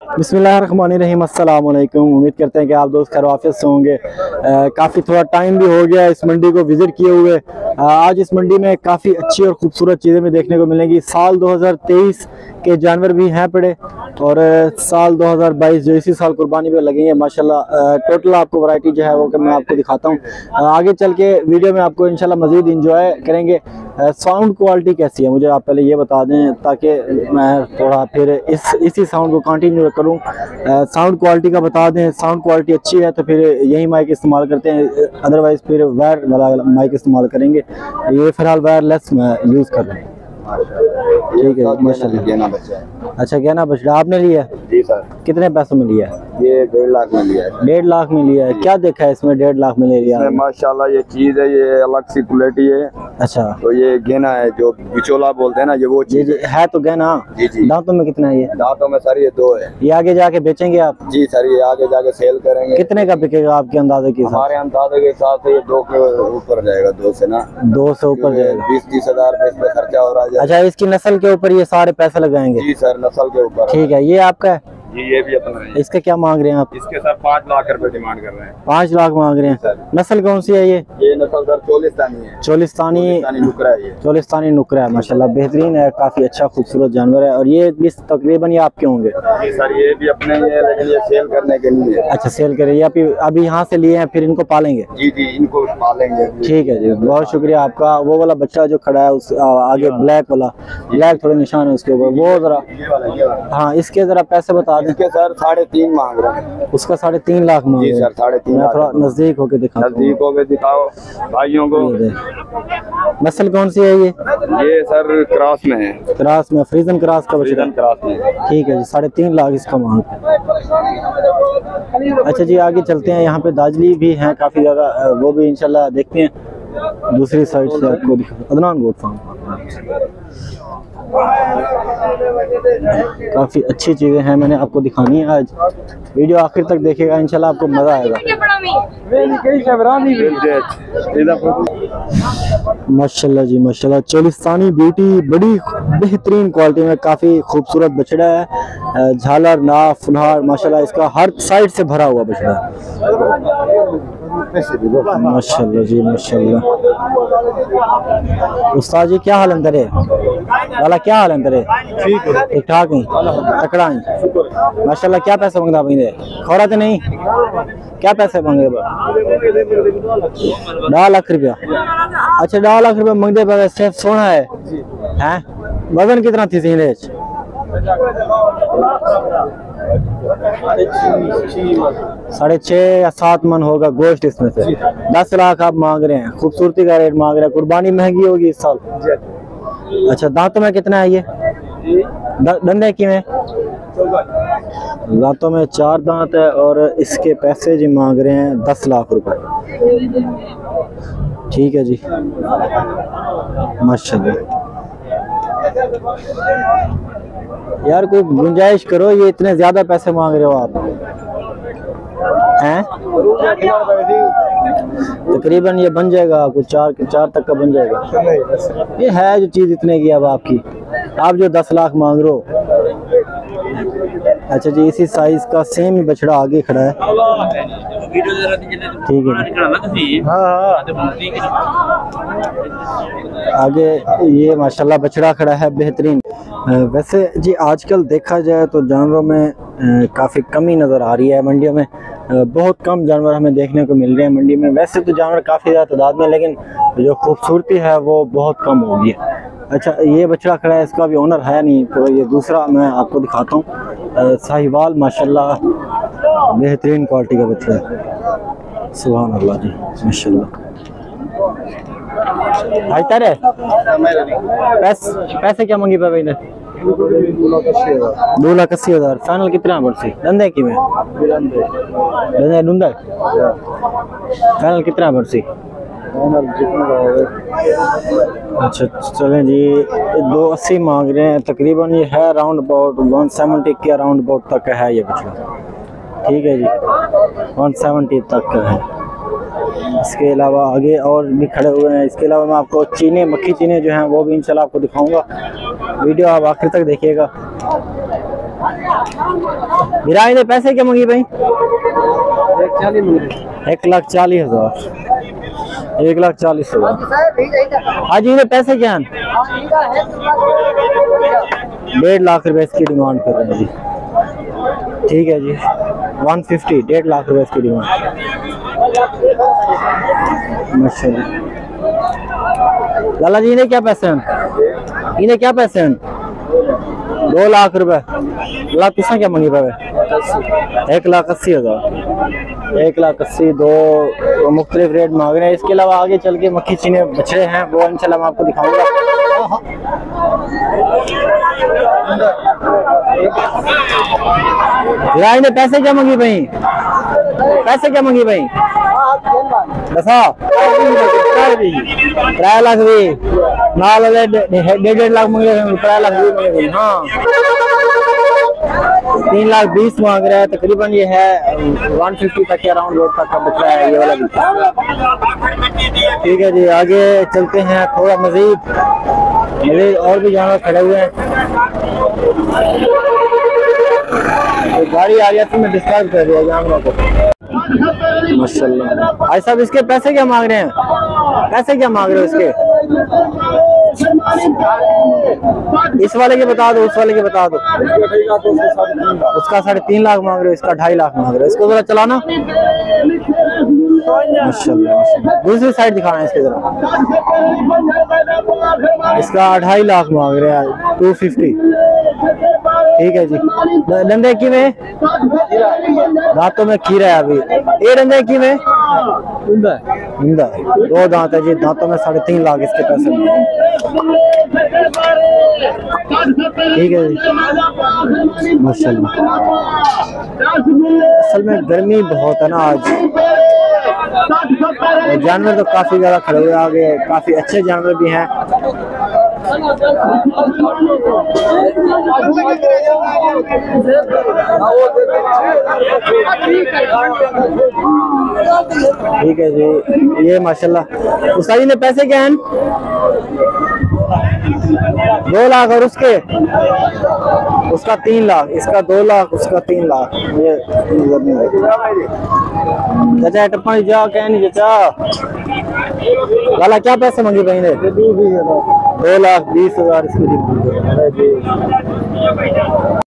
बिस्मिल्लाहिर्रहमानिर्रहीम, अस्सलाम वालेकुम। उम्मीद करते हैं कि आप दोस्त खैर वाफियत से होंगे। काफ़ी थोड़ा टाइम भी हो गया इस मंडी को विज़िट किए हुए। आज इस मंडी में काफ़ी अच्छी और ख़ूबसूरत चीज़ें भी देखने को मिलेंगी। साल 2023 के जानवर भी हैं पड़े और साल 2022 जो इसी साल कुर्बानी पे लगेंगे माशाल्लाह। टोटल आपको वैरायटी जो है वो मैं आपको दिखाता हूँ। आगे चल के वीडियो में आपको इंशाल्लाह मज़ीद इंजॉय करेंगे। साउंड क्वालिटी कैसी है मुझे आप पहले ये बता दें ताकि मैं थोड़ा फिर इसी साउंड को कंटिन्यू करूं। साउंड क्वालिटी का बता दें, साउंड क्वालिटी अच्छी है तो फिर यही माइक इस्तेमाल करते हैं, अदरवाइज़ फिर वायर वाला माइक इस्तेमाल करेंगे। ये फ़िलहाल वायरलेस मैं यूज़ कर रहा हूँ। ठीक है माशाल्लाह। गहना बचा है। अच्छा गहना बच रहा आपने लिया? जी सर। कितने पैसों में लिया? ये 1.5 लाख में लिया है। 1.5 लाख में लिया है। क्या देखा है इसमें 1.5 लाख में ले लिया? माशाल्लाह ये चीज है, ये अलग सी क्वालिटी है। अच्छा तो ये गहना है जो बिचौला बोलते हैं ना, ये वो चीज है। तो गहना जी जी। दांतों में कितना है ये? दांतों में सर ये 2 है। ये आगे जाके बेचेंगे आप? जी सर, ये आगे जाके सेल करेंगे। कितने का बिकेगा आपके अंदाजे के? हमारे अंदाजे के हिसाब से ये 2 के ऊपर जाएगा। 2 से ना 2 से ऊपर जाएगा। 20-30 हजार रुपए खर्चा हो रहा है। अच्छा इसकी नस्ल के ऊपर ये सारे पैसे लगाएंगे? जी सर, नस्ल के ऊपर। ठीक है, ये आपका है? जी ये भी अपना है। इसका क्या मांग रहे हैं आप? इसके सर 5 लाख रुपए डिमांड कर रहे हैं। 5 लाख मांग रहे हैं। नस्ल कौन सी है ये? नस्ल सर चोलिस्तानी है। चोलिस्तानी नुकरा है। ये चोलिस्तानी नुकरा है माशाल्लाह, बेहतरीन है, काफी अच्छा खूबसूरत जानवर है। और ये भी तकरीबन ये आपके होंगे? जी सर, ये भी अपने ही है लेकिन ये सेल करने के लिए। अच्छा सेल करें, ये अभी यहाँ से लिए हैं फिर इनको पालेंगे? जी जी, इनको पालेंगे। ठीक है जी, बहुत शुक्रिया आपका। वो वाला बच्चा जो खड़ा है उस आगे ब्लैक वाला, ब्लैक थोड़े निशान है उसके ऊपर, वो जरा हाँ इसके जरा पैसे बता। इसके सर 3.5 मांग रहे हैं। उसका 3.5 लाख मांग रहे हैं। जी सर 3.5 लाख। थोड़ा नजदीक होके दिखाओ। नजदीक होके दिखाओ भाइयों को। नस्ल कौन सी है ये? ये सर क्रॉस में है। क्रॉस में, फ्रीजन क्रॉस का बच्चा। क्रॉस में। ठीक है जी, 3.5 लाख इसका मांग। अच्छा जी आगे चलते हैं। यहाँ पे दाजली भी हैं काफी ज्यादा, वो भी इंशाल्लाह देखते हैं दूसरी साइड से आपको दिखा। अदनान गोट फार्म काफ़ी अच्छी चीज़ें हैं, मैंने आपको दिखानी है आज। वीडियो आखिर तक देखेगा इंशाल्लाह, आपको मज़ा आएगा। माशाल्लाह जी माशाल्लाह, चोलिस्तानी ब्यूटी बड़ी बेहतरीन क्वालिटी में, काफ़ी खूबसूरत बछड़ा है। झालर नाफ फुलहार माशाल्लाह, इसका हर साइड से भरा हुआ बछड़ा माशाल्लाह जी माशाल्लाह। उस्ताद जी क्या हाल अंदर है? वाला क्या हाल अंदर है? ठीक ठाक ही तकड़ा ही माशाल्लाह। क्या पैसे मांगता भाई? खोरा तो नहीं? क्या पैसे मांगे? 2 लाख रुपया। अच्छा 2 लाख रुपया मांगते पे सिर्फ सोना है हैं? वजन कितना थी सीधे? 6.5 या 7 मन होगा गोश्त इसमें से। 10 लाख आप मांग रहे हैं, खूबसूरती का रेट मांग रहे हैं। कुर्बानी महंगी होगी इस साल। अच्छा दांतों में कितना है ये? दंदे की में? दांतों में 4 दांत है और इसके पैसे जी मांग रहे हैं 10 लाख रुपए। ठीक है जी माशाल्लाह। यार कोई गुंजाइश करो, ये इतने ज्यादा पैसे मांग रहे हो आप हैं? तकरीबन ये बन जाएगा आपको 4 तक का बन जाएगा। ये है जो चीज इतने की अब आपकी, आप जो 10 लाख मांग रहे हो। अच्छा जी इसी साइज का सेम ही बछड़ा आगे खड़ा है। ठीक है आगे ये माशाल्लाह बछड़ा खड़ा है बेहतरीन। वैसे जी आजकल देखा जाए तो जानवरों में काफ़ी कमी नज़र आ रही है मंडियों में। बहुत कम जानवर हमें देखने को मिल रहे हैं मंडी में। वैसे तो जानवर काफ़ी ज़्यादा तादाद में, लेकिन जो खूबसूरती है वो बहुत कम हो गई है। अच्छा ये बछड़ा खड़ा है, इसका भी ओनर है नहीं, तो ये दूसरा मैं आपको दिखाता हूँ। साहिवाल माशाल्लाह बेहतरीन क्वालिटी का बछड़ा है। सुभान अल्लाह जी माशाल्लाह। है पैसे क्या मांगी भाई ने? 2,80,000। फाइनल कितना पड़ती? धंधे की में फाइनल कितना पड़ती? अच्छा चलें जी 280 मांग रहे हैं। तकरीबन ये है राउंड अबाउट 170 के राउंड अबाउट तक है ये बछड़ा। ठीक है जी 170 तक का है। इसके अलावा आगे और भी खड़े हुए हैं। इसके अलावा मैं आपको चीने मक्खी चीने जो हैं वो भी इंशाल्लाह आपको दिखाऊंगा। वीडियो आप आखिर तक देखिएगा। गिराई ने पैसे क्या मंगी भाई? 1,40,000। 1,40,000। हाजी ने पैसे क्या हैं? 1.5 लाख रुपए इसकी डिमांड कर रहे हैं जी। ठीक है जी, 150, 1.5 लाख रुपए इसकी डिमांड। माशाल्लाह। लाला जी इन्हें क्या पैसे हैं? इन्हें क्या पैसे हैं? 2 लाख रुपए। लाख किसने क्या मंगी पावे? 1,80,000। 1,80,000 दो मुख्तलिफ रेट मांग रहे हैं। इसके अलावा आगे चल के मक्खी चीने बछड़े हैं, वो इंशाल्लाह मैं आपको दिखाऊंगा। राय ने पैसे क्या मंगी भाई? पैसे क्या मंगी भाई? दसा 3 लाख भी नाल 1.5 लाख मंगे, 3 लाख भी मंगे। हाँ 3,20,000 मांग रहा है। तकरीबन ये है 150 तक के अराउंड रोड तक का बच्चा है ये वाला भी। ठीक है जी, आगे चलते हैं थोड़ा मजीद और भी जानवर खड़े हुए हैं। तो गाड़ी आ रही है तो मैं डिस्टर्ब कर दिया जानवरों को। माशाल्लाह। भाई साहब इसके पैसे क्या मांग रहे हैं? पैसे क्या मांग रहे हो इसके? इस वाले के बता दो, उस वाले के बता दो। उसका 3.5 लाख मांग रहे हो, इसका 2.5 लाख मांग रहे हो। इसको जरा चलाना। माशाल्लाह माशाल्लाह। दूसरी साइड दिखाना है इसके जरा। इसका 2.5 लाख मांग रहे हैं, 250। ठीक है जी। डंडे की में दांतों में खीरा है अभी। ये डंडे की में जिंदा है, 2 दांत है जी। दांतों में 3.5 लाख इसके पैसे। ठीक है जी माशाल्लाह। असल में गर्मी बहुत है ना आज, जानवर तो काफी ज्यादा खड़े हुए। आगे काफी अच्छे जानवर भी हैं। ठीक है जी, ये माशाल्लाह। उस्ताद ने पैसे क्या हैं? 2 लाख और उसके उसका 3 लाख, इसका 2 लाख, उसका 3 लाख। ये चाचा टप्पा जा क्या नहीं चाचा? लाला क्या पैसे मांगे भाई ने? 2,20,000 इसकी।